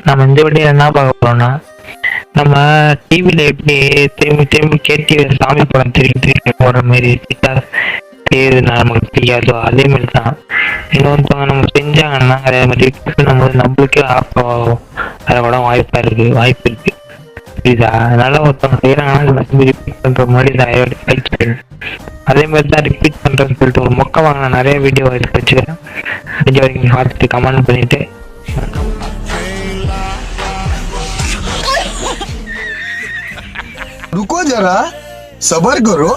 நம்ம இந்த வீடியோ என்ன பார்க்க போறோம்னா, நம்ம டிவில எப்படி திரும்பி திரும்பி கேட்டி சாமி படம் திரும்பி திரும்பி போற மாதிரி பேரு நமக்கு தெரியாதோ அதே மாதிரி தான் இன்னொருத்தவங்க நம்ம செஞ்சாங்கன்னா அதே மாதிரி நம்மளுக்கே ஆகும். அதை கூட வாய்ப்பு இருக்கு புரியுதா? அதனால ஒருத்தவங்க செய்யறாங்கன்னா ரிப்பீட் பண்ற மாதிரி அதே மாதிரி தான் ரிப்பீட் பண்றேன்னு சொல்லிட்டு ஒரு மொக்க வாங்கின நிறைய வீடியோ வச்சுக்கிறேன். வீடியோ வரைக்கும் பார்த்துட்டு கமெண்ட் பண்ணிட்டு रुको जरा सबर करो.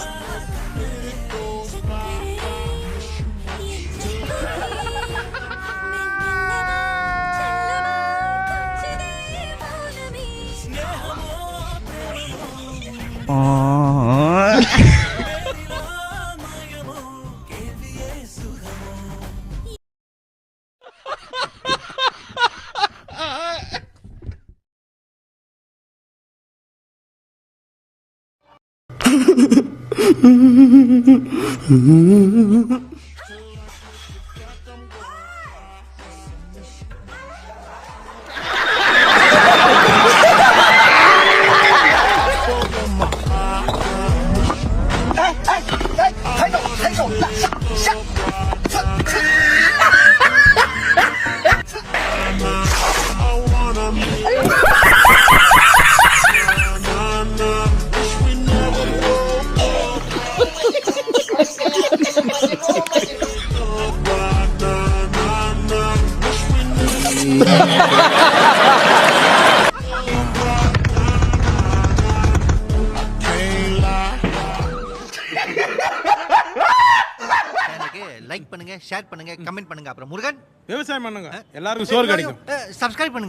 லைக் பண்ணுங்க, ஷேர் பண்ணுங்க, கமெண்ட் பண்ணுங்க. அப்புறம் முருகன் விவசாயம் பண்ணுங்க, எல்லாருக்கும் சோறு கிடைக்கும். சப்ஸ்கிரைப் பண்ணுங்க.